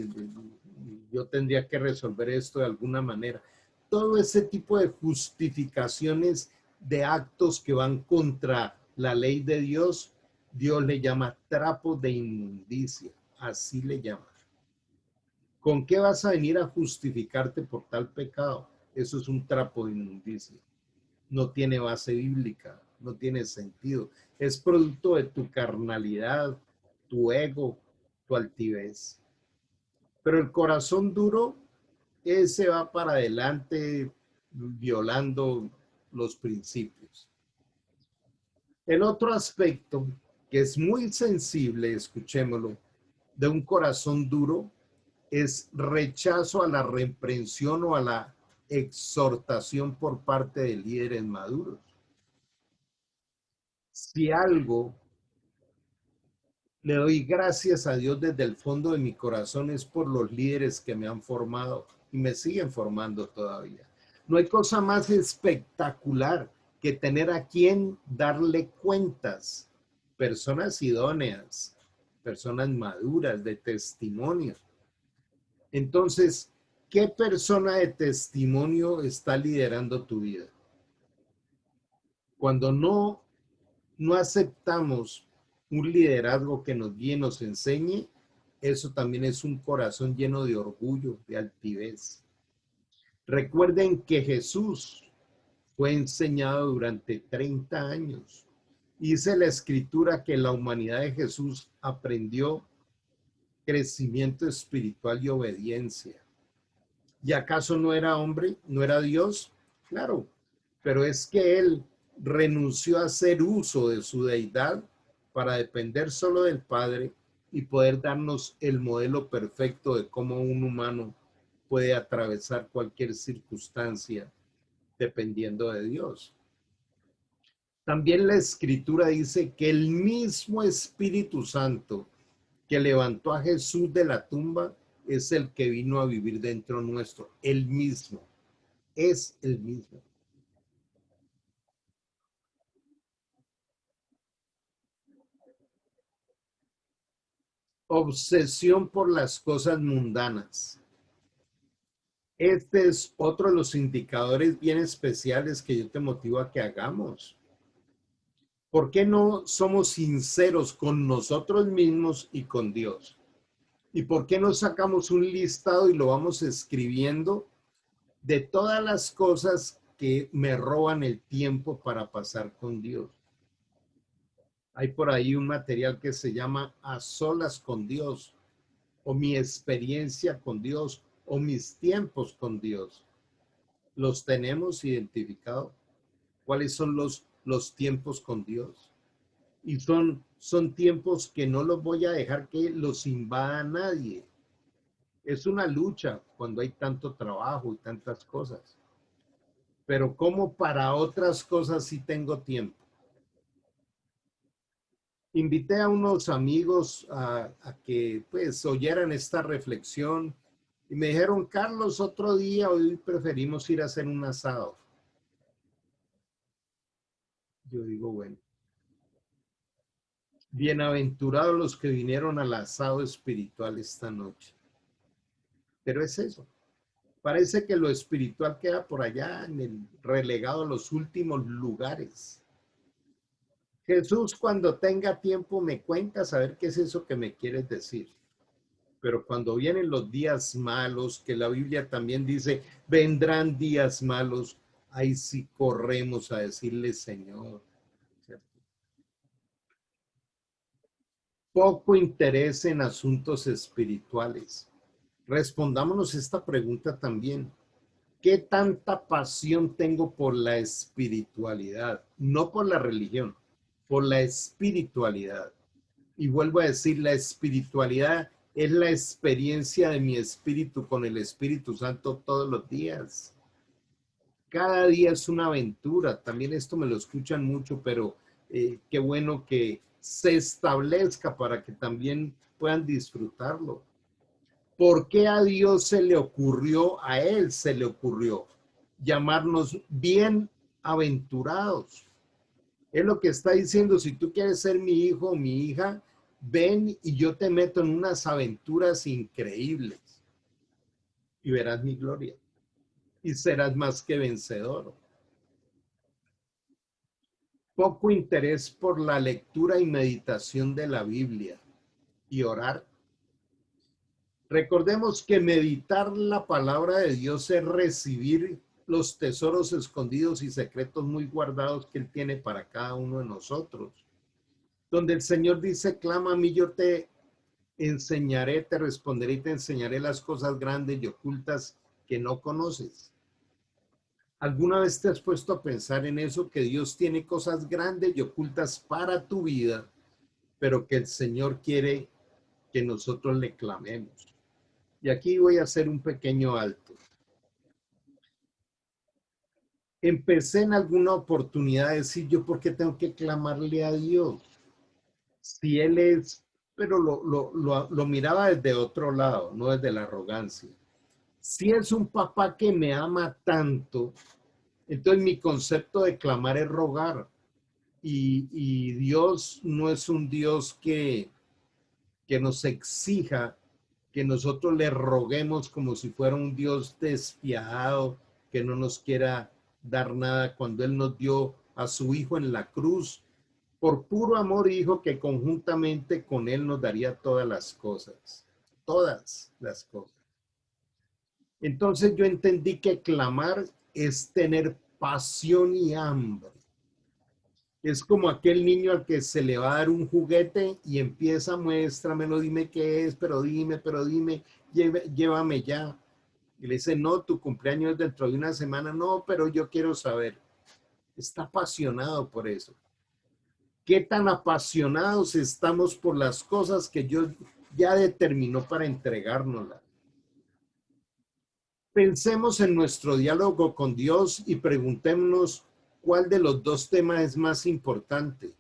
yo tendría que resolver esto de alguna manera. Todo ese tipo de justificaciones de actos que van contra la ley de Dios, Dios le llama trapo de inmundicia, así le llama. ¿Con qué vas a venir a justificarte por tal pecado? Eso es un trapo de inmundicia. No tiene base bíblica, no tiene sentido. Es producto de tu carnalidad, tu ego, tu altivez. Pero el corazón duro, ese va para adelante violando los principios. El otro aspecto que es muy sensible, escuchémoslo, de un corazón duro es rechazo a la reprensión o a la exhortación por parte de líderes maduros. Si algo le doy gracias a Dios desde el fondo de mi corazón es por los líderes que me han formado y me siguen formando todavía. No hay cosa más espectacular que tener a quien darle cuentas. Personas idóneas, personas maduras de testimonio. Entonces, ¿qué persona de testimonio está liderando tu vida? Cuando no aceptamos un liderazgo que nos guíe, nos enseñe, eso también es un corazón lleno de orgullo, de altivez. Recuerden que Jesús fue enseñado durante 30 años. Dice la escritura que la humanidad de Jesús aprendió crecimiento espiritual y obediencia. ¿Y acaso no era hombre? ¿No era Dios? Claro, pero es que él renunció a hacer uso de su deidad para depender solo del Padre y poder darnos el modelo perfecto de cómo un humano puede atravesar cualquier circunstancia dependiendo de Dios. También la escritura dice que el mismo Espíritu Santo que levantó a Jesús de la tumba es el que vino a vivir dentro nuestro. El mismo, es el mismo. Obsesión por las cosas mundanas. Este es otro de los indicadores bien especiales que yo te motivo a que hagamos. ¿Por qué no somos sinceros con nosotros mismos y con Dios? ¿Y por qué no sacamos un listado y lo vamos escribiendo de todas las cosas que me roban el tiempo para pasar con Dios? Hay por ahí un material que se llama A Solas con Dios, o mi experiencia con Dios, o mis tiempos con Dios. ¿Los tenemos identificados? ¿Cuáles son los tiempos con Dios? Y son tiempos que no los voy a dejar que los invada nadie. Es una lucha cuando hay tanto trabajo y tantas cosas. Pero como para otras cosas sí tengo tiempo. Invité a unos amigos a que pues oyeran esta reflexión y me dijeron, Carlos, otro día, hoy preferimos ir a hacer un asado. Yo digo, bueno, bienaventurados los que vinieron al asado espiritual esta noche. Pero es eso. Parece que lo espiritual queda por allá en el relegado a los últimos lugares. Jesús, cuando tenga tiempo, me cuenta saber qué es eso que me quieres decir. Pero cuando vienen los días malos, que la Biblia también dice, vendrán días malos, ahí sí corremos a decirle, Señor. ¿Cierto? Poco interés en asuntos espirituales. Respondámonos esta pregunta también. ¿Qué tanta pasión tengo por la espiritualidad? No por la religión, por la espiritualidad. Y vuelvo a decir, la espiritualidad es la experiencia de mi espíritu con el Espíritu Santo todos los días. Cada día es una aventura. También esto me lo escuchan mucho, pero qué bueno que se establezca para que también puedan disfrutarlo. ¿Por qué a Dios se le ocurrió, a Él se le ocurrió llamarnos bienaventurados? Es lo que está diciendo, si tú quieres ser mi hijo o mi hija, ven y yo te meto en unas aventuras increíbles y verás mi gloria y serás más que vencedor. Poco interés por la lectura y meditación de la Biblia y orar. Recordemos que meditar la palabra de Dios es recibir los tesoros escondidos y secretos muy guardados que Él tiene para cada uno de nosotros. Donde el Señor dice, clama a mí, yo te enseñaré, te responderé y te enseñaré las cosas grandes y ocultas que no conoces. ¿Alguna vez te has puesto a pensar en eso? Que Dios tiene cosas grandes y ocultas para tu vida, pero que el Señor quiere que nosotros le clamemos. Y aquí voy a hacer un pequeño alto. Empecé en alguna oportunidad a decir, yo por qué tengo que clamarle a Dios. Si Él es, pero lo miraba desde otro lado, no desde la arrogancia. Si es un papá que me ama tanto, entonces mi concepto de clamar es rogar. Y Dios no es un Dios que nos exija que nosotros le roguemos como si fuera un Dios despiadado que no nos quiera dar nada cuando Él nos dio a su Hijo en la cruz. Por puro amor dijo que conjuntamente con Él nos daría todas las cosas. Todas las cosas. Entonces yo entendí que clamar es tener pasión y hambre. Es como aquel niño al que se le va a dar un juguete y empieza, muéstramelo, dime qué es, pero dime, llévame ya. Y le dice, no, tu cumpleaños es dentro de una semana, no, pero yo quiero saber. Está apasionado por eso. ¿Qué tan apasionados estamos por las cosas que Dios ya determinó para entregárnoslas? Pensemos en nuestro diálogo con Dios y preguntémonos cuál de los dos temas es más importante.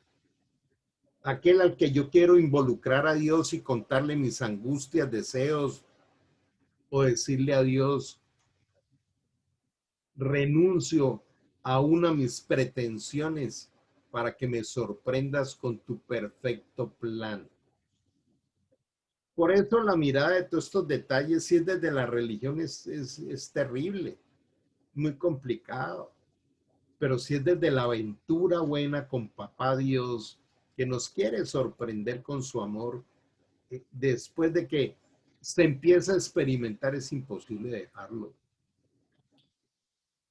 Aquel al que yo quiero involucrar a Dios y contarle mis angustias, deseos, o decirle a Dios, renuncio a una de mis pretensiones para que me sorprendas con tu perfecto plan. Por eso la mirada de todos estos detalles, si es desde la religión, es terrible, muy complicado. Pero si es desde la aventura buena con Papá Dios, que nos quiere sorprender con su amor, después de que se empieza a experimentar, es imposible dejarlo.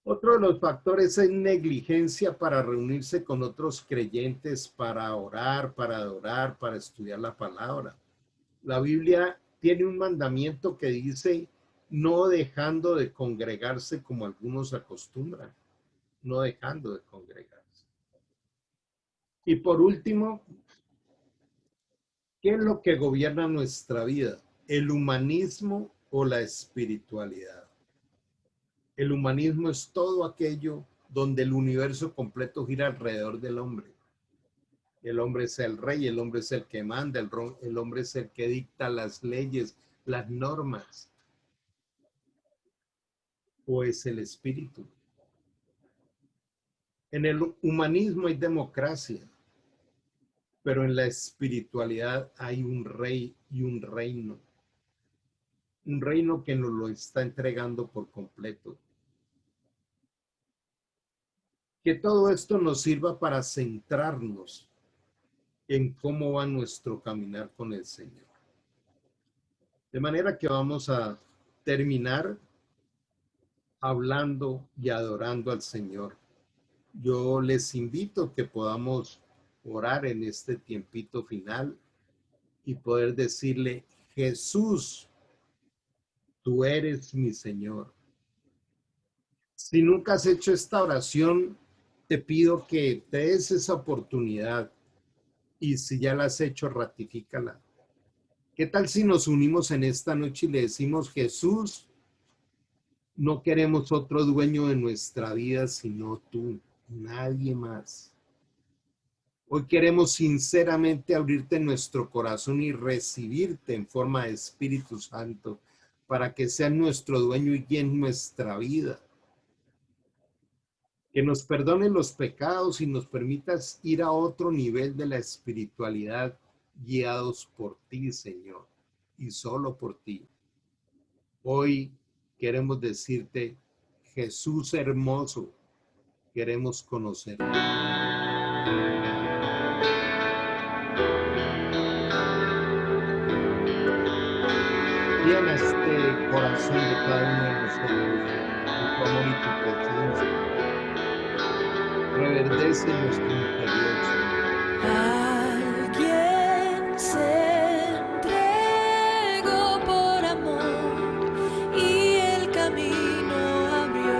Otro de los factores es negligencia para reunirse con otros creyentes, para orar, para adorar, para estudiar la palabra. La Biblia tiene un mandamiento que dice, no dejando de congregarse como algunos acostumbran, no dejando de congregarse. Y por último, ¿qué es lo que gobierna nuestra vida? ¿El humanismo o la espiritualidad? El humanismo es todo aquello donde el universo completo gira alrededor del hombre. El hombre es el rey, el hombre es el que manda, el hombre es el que dicta las leyes, las normas. ¿O es el espíritu? En el humanismo hay democracia, pero en la espiritualidad hay un rey y un reino. Un reino que nos lo está entregando por completo. Que todo esto nos sirva para centrarnos en cómo va nuestro caminar con el Señor. De manera que vamos a terminar hablando y adorando al Señor. Yo les invito a que podamos orar en este tiempito final y poder decirle, Jesús, tú eres mi Señor. Si nunca has hecho esta oración, te pido que te des esa oportunidad y si ya la has hecho, ratifícala. ¿Qué tal si nos unimos en esta noche y le decimos, Jesús, no queremos otro dueño de nuestra vida sino tú, nadie más? Hoy queremos sinceramente abrirte nuestro corazón y recibirte en forma de Espíritu Santo para que sea nuestro dueño y guíe en nuestra vida. Que nos perdone los pecados y nos permitas ir a otro nivel de la espiritualidad guiados por ti, Señor, y solo por ti. Hoy queremos decirte, Jesús hermoso, queremos conocerte. Llena este corazón de cada uno de nosotros con tu amor y tu presencia. Reverdece nuestro interior, Señor. Alguien se entregó por amor y el camino abrió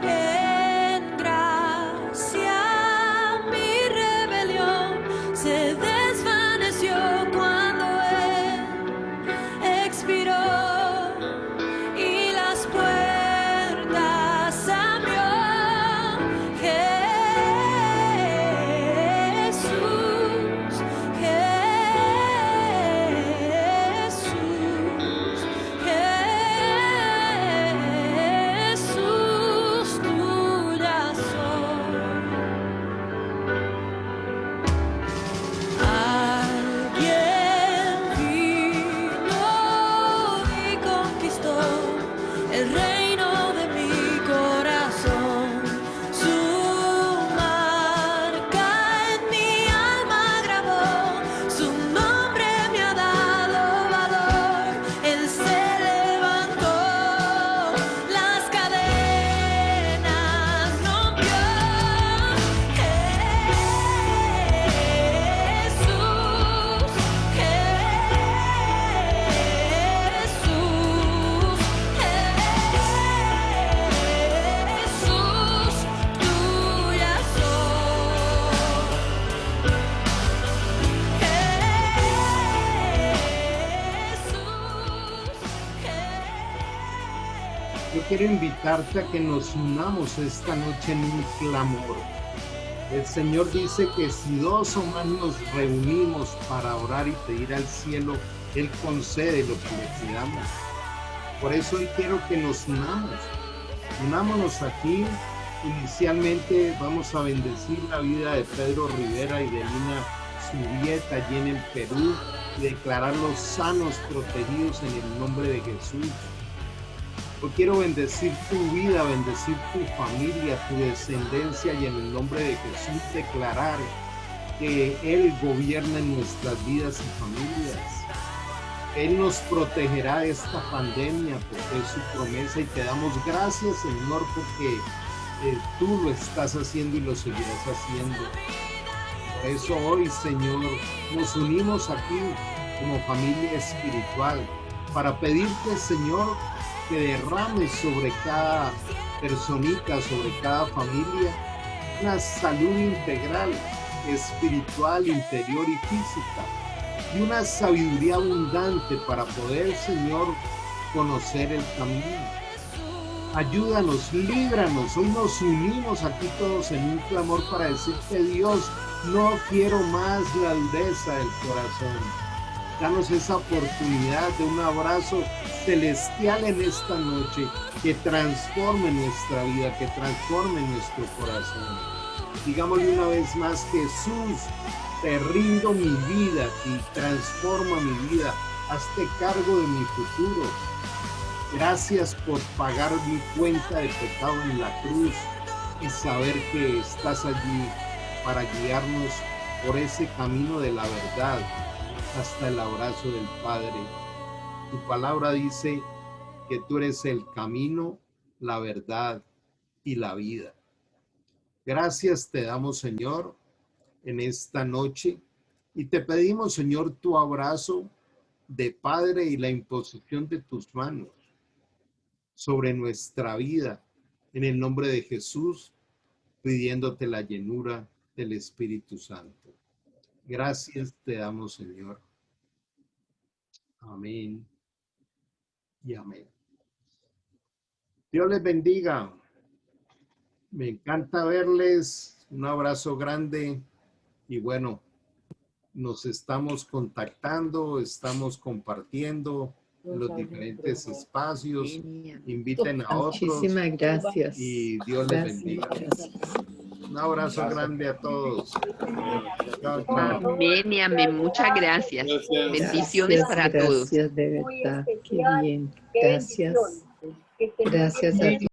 en gracia. Mi rebelión se desvaneció cuando Él quiero invitarte a que nos unamos esta noche en un clamor. El Señor dice que si 2 o más nos reunimos para orar y pedir al cielo, Él concede lo que le pidamos. Por eso hoy quiero que nos unamos. Unámonos aquí. Inicialmente vamos a bendecir la vida de Pedro Rivera y de Lina Zubieta allí en el Perú y declararlos sanos, protegidos en el nombre de Jesús. Yo quiero bendecir tu vida, bendecir tu familia, tu descendencia y en el nombre de Jesús declarar que Él gobierna en nuestras vidas y familias. Él nos protegerá de esta pandemia porque es su promesa y te damos gracias, Señor, porque tú lo estás haciendo y lo seguirás haciendo. Por eso hoy, Señor, nos unimos aquí como familia espiritual para pedirte, Señor, que derrames sobre cada personita, sobre cada familia, una salud integral, espiritual, interior y física, y una sabiduría abundante para poder, Señor, conocer el camino. Ayúdanos, líbranos. Hoy nos unimos aquí todos en un clamor para decirte, Dios, no quiero más la dureza del corazón. Danos esa oportunidad de un abrazo celestial en esta noche que transforme nuestra vida, que transforme nuestro corazón. Digámosle una vez más, Jesús, te rindo mi vida y transforma mi vida. Hazte cargo de mi futuro. Gracias por pagar mi cuenta de pecado en la cruz y saber que estás allí para guiarnos por ese camino de la verdad hasta el abrazo del Padre. Tu palabra dice que tú eres el camino, la verdad y la vida. Gracias te damos, Señor, en esta noche y te pedimos, Señor, tu abrazo de Padre y la imposición de tus manos sobre nuestra vida, en el nombre de Jesús, pidiéndote la llenura del Espíritu Santo. Gracias te damos, Señor. Amén y amén. Dios les bendiga. Me encanta verles. Un abrazo grande y bueno, nos estamos contactando, estamos compartiendo los diferentes espacios. Inviten a otros. Muchísimas gracias. Y Dios les bendiga. Un abrazo grande a todos. Chao, chao. Amén y amén. Muchas gracias. Bendiciones para todos. Gracias, de verdad. Qué bien. Gracias. Gracias a ti.